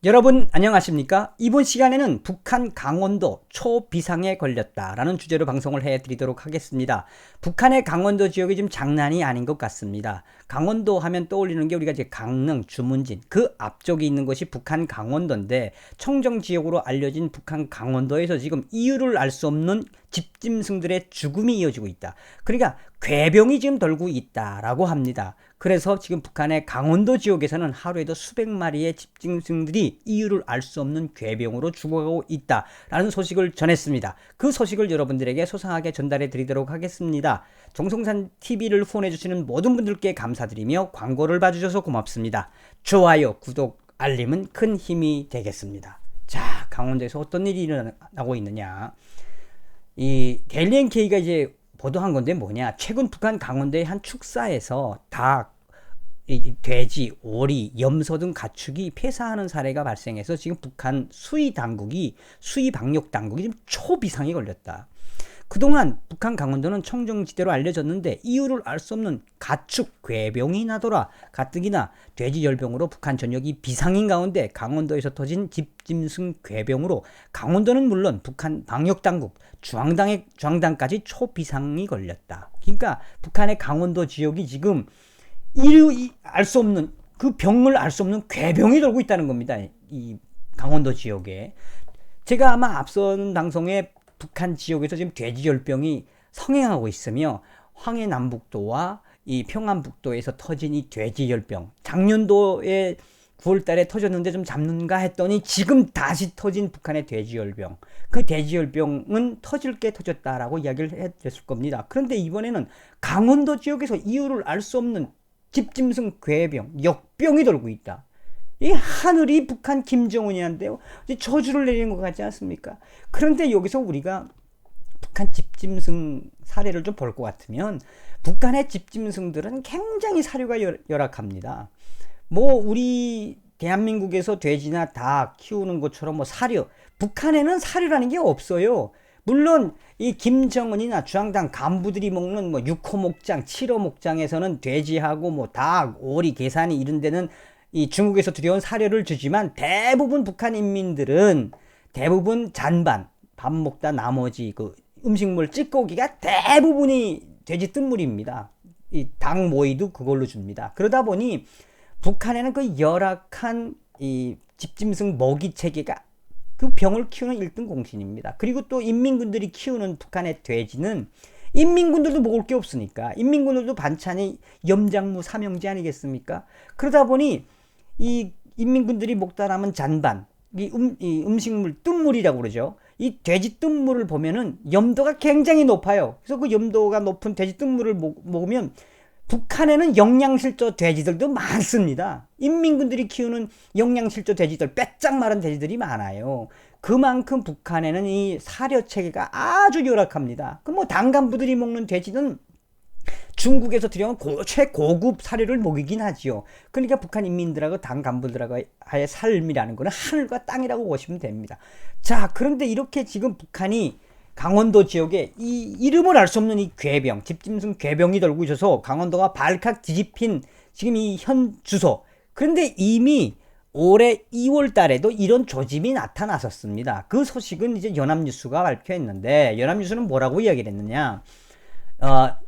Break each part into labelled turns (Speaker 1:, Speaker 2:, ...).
Speaker 1: 여러분 안녕하십니까? 이번 시간에는 북한 강원도 초비상에 걸렸다라는 주제로 방송을 해드리도록 하겠습니다. 북한의 강원도 지역이 지금 장난이 아닌 것 같습니다. 강원도 하면 떠올리는 게 우리가 이제 강릉, 주문진 그 앞쪽에 있는 것이 북한 강원도인데 청정 지역으로 알려진 북한 강원도에서 지금 이유를 알 수 없는 집짐승들의 죽음이 이어지고 있다. 그러니까 괴병이 지금 돌고 있다라고 합니다. 그래서 지금 북한의 강원도 지역에서는 하루에도 수백 마리의 집짐승들이 이유를 알 수 없는 괴병으로 죽어가고 있다라는 소식을 전했습니다. 그 소식을 여러분들에게 소상하게 전달해 드리도록 하겠습니다. 정성산 TV를 후원해 주시는 모든 분들께 감사드리며 광고를 봐주셔서 고맙습니다. 좋아요, 구독, 알림은 큰 힘이 되겠습니다. 자, 강원도에서 어떤 일이 일어나고 있느냐. 이 데일리 NK가 이제 보도한 건데 뭐냐, 최근 북한 강원도의 한 축사에서 닭, 돼지, 오리, 염소 등 가축이 폐사하는 사례가 발생해서 지금 북한 수의 방역 당국이 지금 초비상에 걸렸다. 그동안 북한 강원도는 청정지대로 알려졌는데 이유를 알 수 없는 가축 괴병이 나더라 가뜩이나 돼지열병으로 북한 전역이 비상인 가운데 강원도에서 터진 집짐승 괴병으로 강원도는 물론 북한 방역당국 중앙당까지 초비상이 걸렸다. 그러니까 북한의 강원도 지역이 지금 알 수 없는 그 병을 알 수 없는 괴병이 돌고 있다는 겁니다. 이 강원도 지역에 제가 아마 앞선 방송에 북한 지역에서 지금 돼지열병이 성행하고 있으며 황해남북도와 이 평안북도에서 터진 이 돼지열병, 작년도에 9월달에 터졌는데 좀 잡는가 했더니 지금 다시 터진 북한의 돼지열병, 그 돼지열병은 터질 게 터졌다라고 이야기를 해드렸을 겁니다. 그런데 이번에는 강원도 지역에서 이유를 알 수 없는 집짐승 괴병, 역병이 돌고 있다. 이 하늘이 북한 김정은이한데요, 저주를 내리는 것 같지 않습니까? 그런데 여기서 우리가 북한 집짐승 사례를 좀 볼 것 같으면 북한의 집짐승들은 굉장히 사료가 열악합니다. 뭐 우리 대한민국에서 돼지나 닭 키우는 것처럼 뭐 사료, 북한에는 사료라는 게 없어요. 물론 이 김정은이나 중앙당 간부들이 먹는 뭐 6호 목장, 7호 목장에서는 돼지하고 뭐 닭, 오리, 계산이 이런 데는 이 중국에서 들여온 사료를 주지만 대부분 북한 인민들은 대부분 잔반, 밥 먹다 나머지 그 음식물 찌꺼기가 대부분이 돼지 뜬물입니다. 이 닭 모이도 그걸로 줍니다. 그러다 보니 북한에는 그 열악한 이 집짐승 먹이 체계가 그 병을 키우는 1등 공신입니다. 그리고 또 인민군들이 키우는 북한의 돼지는 인민군들도 먹을 게 없으니까 인민군들도 반찬이 염장무 삼형제 아니겠습니까? 그러다 보니 이 인민군들이 먹다 남은 잔반, 이 음식물 뜬물이라고 그러죠. 이 돼지 뜬물을 보면은 염도가 굉장히 높아요. 그래서 그 염도가 높은 돼지 뜬물을 먹으면 북한에는 영양실조 돼지들도 많습니다. 인민군들이 키우는 영양실조 돼지들, 빼짝 마른 돼지들이 많아요. 그만큼 북한에는 이 사료 체계가 아주 열악합니다. 그 뭐 당간부들이 먹는 돼지는 중국에서 들여온 최고급 사료를 먹이긴 하지요. 그러니까 북한 인민들하고 당 간부들하고의 삶이라는 것은 하늘과 땅이라고 보시면 됩니다. 자, 그런데 이렇게 지금 북한이 강원도 지역에 이 이름을 알 수 없는 이 괴병, 집짐승 괴병이 돌고 있어서 강원도가 발칵 뒤집힌 지금 이 현 주소. 그런데 이미 올해 2월 달에도 이런 조짐이 나타났었습니다. 그 소식은 이제 연합뉴스가 발표했는데, 연합뉴스는 뭐라고 이야기를 했느냐.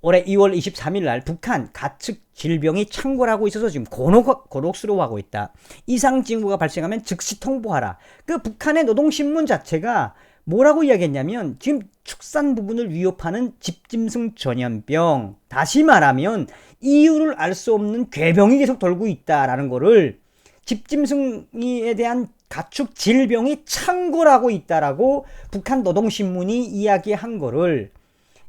Speaker 1: 올해 2월 23일 날 북한 가축 질병이 창궐하고 있어서 지금 곤혹스러워하고 있다. 이상 징후가 발생하면 즉시 통보하라. 그 북한의 노동신문 자체가 뭐라고 이야기했냐면 지금 축산부분을 위협하는 집짐승 전염병, 다시 말하면 이유를 알 수 없는 괴병이 계속 돌고 있다라는 거를, 집짐승에 대한 가축 질병이 창궐하고 있다라고 북한 노동신문이 이야기한 거를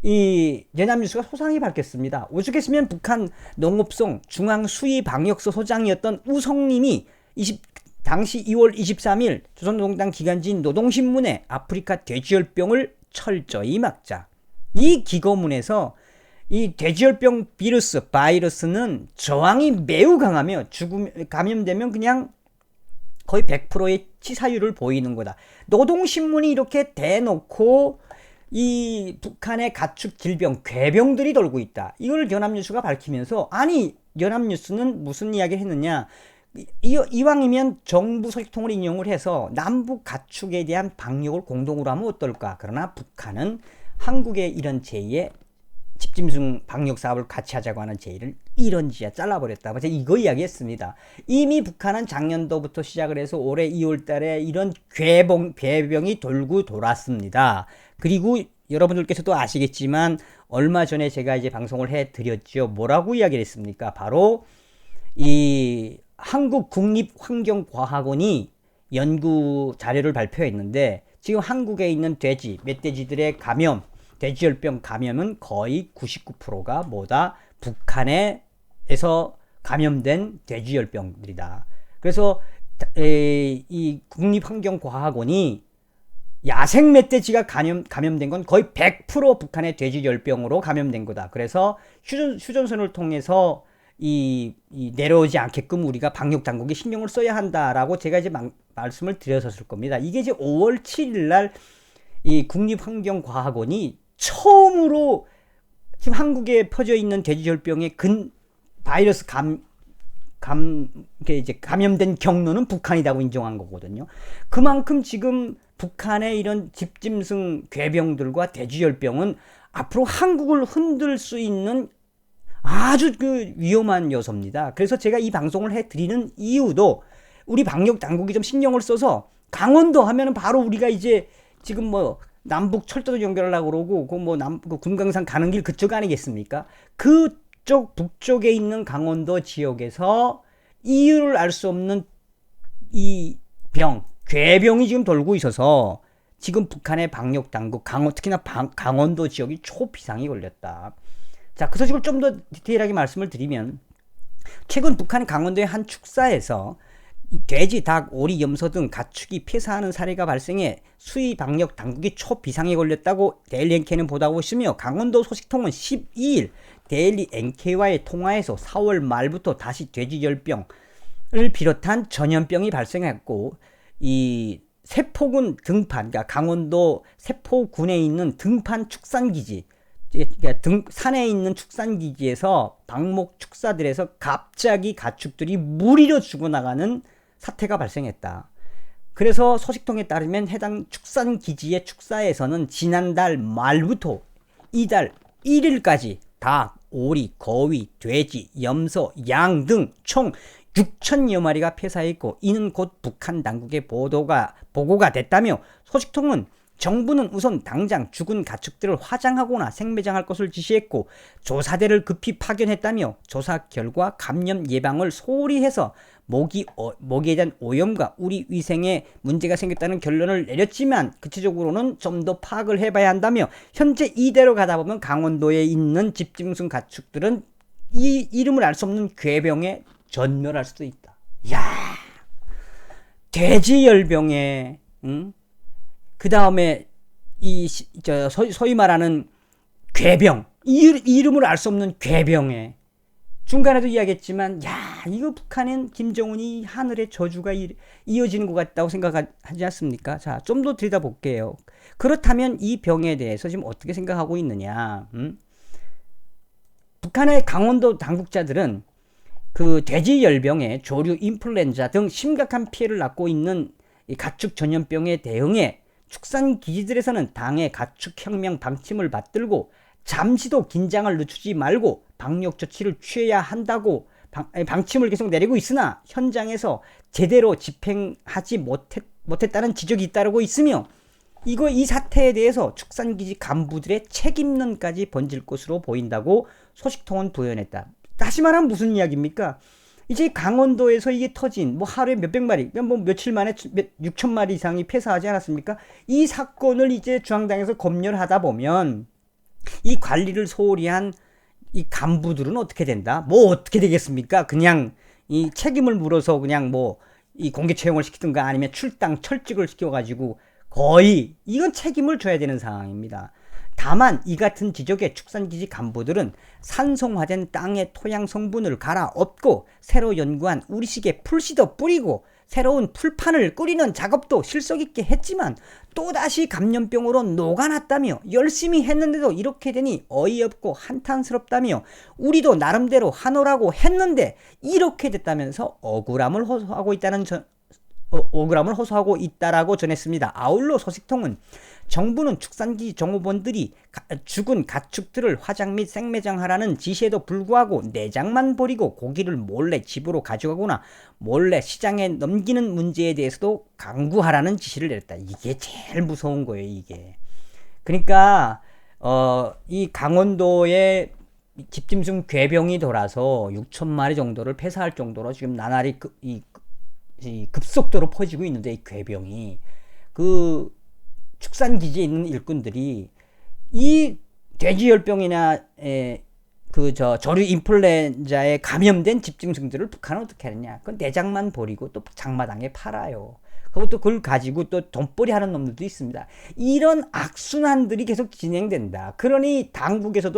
Speaker 1: 이 연합뉴스가 소상히 밝혔습니다. 오죽했으면 북한 농업성 중앙수의방역소 소장이었던 우성님이 당시 2월 23일 조선노동당 기간지인 노동신문에 아프리카 돼지열병을 철저히 막자. 이 기고문에서 이 돼지열병 바이러스는 저항이 매우 강하며 감염되면 그냥 거의 100%의 치사율을 보이는 거다. 노동신문이 이렇게 대놓고 이 북한의 가축 질병, 괴병들이 돌고 있다. 이걸 연합뉴스가 밝히면서, 아니 연합뉴스는 무슨 이야기를 했느냐, 이왕이면 정부 소식통을 인용을 해서 남북 가축에 대한 방역을 공동으로 하면 어떨까? 그러나 북한은 한국의 이런 제의에 집짐승 방역 사업을 같이 하자고 하는 제의를 이런지야 잘라버렸다. 제가 이거 이야기했습니다. 이미 북한은 작년도부터 시작을 해서 올해 2월 달에 이런 괴병이 돌고 돌았습니다. 그리고 여러분들께서도 아시겠지만 얼마 전에 제가 이제 방송을 해드렸죠. 뭐라고 이야기를 했습니까? 바로 이 한국국립환경과학원이 연구 자료를 발표했는데 지금 한국에 있는 돼지, 멧돼지들의 감염, 돼지열병 감염은 거의 99%가 뭐다? 북한에서 감염된 돼지열병들이다. 그래서 이 국립환경과학원이 야생 멧돼지가 감염된 건 거의 100% 북한의 돼지열병으로 감염된 거다. 그래서 휴전선을 통해서 내려오지 않게끔 우리가 방역 당국이 신경을 써야 한다라고 제가 이제 말씀을 드렸었을 겁니다. 이게 이제 5월 7일 날 이 국립환경과학원이 처음으로 지금 한국에 퍼져 있는 돼지열병의 바이러스 이제 감염된 경로는 북한이라고 인정한 거거든요. 그만큼 지금 북한의 이런 집짐승 괴병들과 돼지열병은 앞으로 한국을 흔들 수 있는 아주 위험한 요소입니다. 그래서 제가 이 방송을 해드리는 이유도 우리 방역 당국이 좀 신경을 써서 강원도 하면은 바로 우리가 이제 지금 뭐 남북 철도도 연결하려고 그러고 그 금강산 가는 길 그쪽 아니겠습니까? 그쪽 북쪽에 있는 강원도 지역에서 이유를 알 수 없는 이 괴병이 지금 돌고 있어서 지금 북한의 방역 당국 특히나 강원도 지역이 초비상이 걸렸다. 자, 그 소식을 좀 더 디테일하게 말씀을 드리면 최근 북한 강원도의 한 축사에서 돼지, 닭, 오리, 염소 등 가축이 폐사하는 사례가 발생해 수의 방역 당국이 초비상에 걸렸다고 데일리 NK는 보도하고 있으며 강원도 소식통은 12일 데일리 NK와의 통화에서 4월 말부터 다시 돼지열병을 비롯한 전염병이 발생했고 이 세포군 등판, 그러니까 강원도 세포군에 있는 등판 축산기지, 산에 있는 축산기지에서 방목 축사들에서 갑자기 가축들이 무리로 죽어나가는 사태가 발생했다. 그래서 소식통에 따르면 해당 축산기지의 축사에서는 지난달 말부터 이달 1일까지 닭, 오리, 거위, 돼지, 염소, 양 등 총 6천여 마리가 폐사했고 이는 곧 북한 당국의 보고가 됐다며 소식통은 정부는 우선 당장 죽은 가축들을 화장하거나 생매장할 것을 지시했고 조사대를 급히 파견했다며 조사 결과 감염 예방을 소홀히 해서 모기에 대한 오염과 우리 위생에 문제가 생겼다는 결론을 내렸지만 구체적으로는 좀 더 파악을 해봐야 한다며 현재 이대로 가다 보면 강원도에 있는 집짐승 가축들은 이 이름을 알 수 없는 괴병에 전멸할 수도 있다. 야, 돼지열병에 그 다음에 소위 말하는 괴병, 이름을 알 수 없는 괴병에 중간에도 이야기했지만 이거 북한은 김정은이 하늘의 저주가 이어지는 것 같다고 생각하지 않습니까? 자, 좀 더 들여다볼게요. 그렇다면 이 병에 대해서 지금 어떻게 생각하고 있느냐? 북한의 강원도 당국자들은 그 돼지열병에 조류 인플루엔자 등 심각한 피해를 낳고 있는 이 가축 전염병에 대응해 축산기지들에서는 당의 가축혁명 방침을 받들고 잠시도 긴장을 늦추지 말고 방역 조치를 취해야 한다고 방침을 계속 내리고 있으나 현장에서 제대로 집행하지 못했다는 지적이 잇따르고 있으며 이 사태에 대해서 축산기지 간부들의 책임론까지 번질 것으로 보인다고 소식통은 부연했다. 다시 말하면 무슨 이야기입니까? 이제 강원도에서 이게 터진 하루에 몇백 마리, 며칠 만에 6천 마리 이상이 폐사하지 않았습니까? 이 사건을 이제 중앙당에서 검열하다 보면 이 관리를 소홀히 한 이 간부들은 어떻게 된다? 어떻게 되겠습니까? 그냥 이 책임을 물어서 그냥 이 공개 채용을 시키든가 아니면 철직을 시켜가지고 거의 이건 책임을 져야 되는 상황입니다. 다만 이 같은 지적에 축산기지 간부들은 산성화된 땅의 토양 성분을 갈아엎고 새로 연구한 우리식의 풀씨도 뿌리고 새로운 풀판을 꾸리는 작업도 실속 있게 했지만 또다시 감염병으로 녹아났다며 열심히 했는데도 이렇게 되니 어이없고 한탄스럽다며 우리도 나름대로 하노라고 했는데 이렇게 됐다면서 억울함을 호소하고 있다라고 전했습니다. 아울러 소식통은 정부는 축산기 종업원들이 죽은 가축들을 화장 및 생매장하라는 지시에도 불구하고 내장만 버리고 고기를 몰래 집으로 가져가거나 몰래 시장에 넘기는 문제에 대해서도 강구하라는 지시를 내렸다. 이게 제일 무서운 거예요, 이게. 그러니까 이 강원도에 집짐승 괴병이 돌아서 6천 마리 정도를 폐사할 정도로 지금 나날이 급속도로 퍼지고 있는데, 이 괴병이 축산기지에 있는 일꾼들이 이 돼지열병이나 조류 인플루엔자에 감염된 집짐승들을 북한은 어떻게 하느냐? 그 내장만 버리고 또 장마당에 팔아요. 그것도 그걸 가지고 또 돈벌이 하는 놈들도 있습니다. 이런 악순환들이 계속 진행된다. 그러니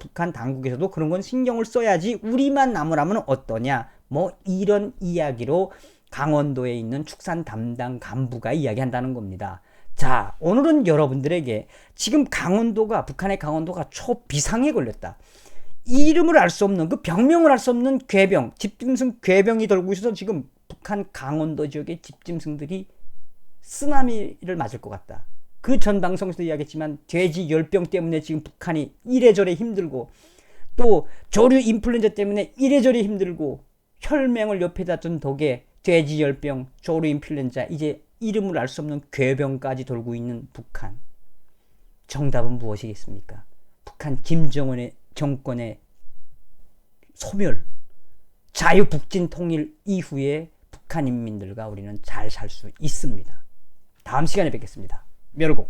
Speaker 1: 북한 당국에서도 그런 건 신경을 써야지 우리만 남으라면 어떠냐? 뭐 이런 이야기로 강원도에 있는 축산 담당 간부가 이야기한다는 겁니다. 자, 오늘은 여러분들에게 지금 북한의 강원도가 초비상에 걸렸다. 이름을 알 수 없는, 그 병명을 알 수 없는 괴병, 집짐승 괴병이 돌고 있어서 지금 북한 강원도 지역의 집짐승들이 쓰나미를 맞을 것 같다. 그 전 방송에서도 이야기했지만 돼지 열병 때문에 지금 북한이 이래저래 힘들고 또 조류 인플루엔자 때문에 이래저래 힘들고 혈맹을 옆에다 둔 덕에 돼지 열병, 조류 인플루엔자, 이제 이름을 알 수 없는 괴병까지 돌고 있는 북한. 정답은 무엇이겠습니까? 북한 김정은의 정권의 소멸, 자유북진 통일 이후에 북한 인민들과 우리는 잘 살 수 있습니다. 다음 시간에 뵙겠습니다. 멸공.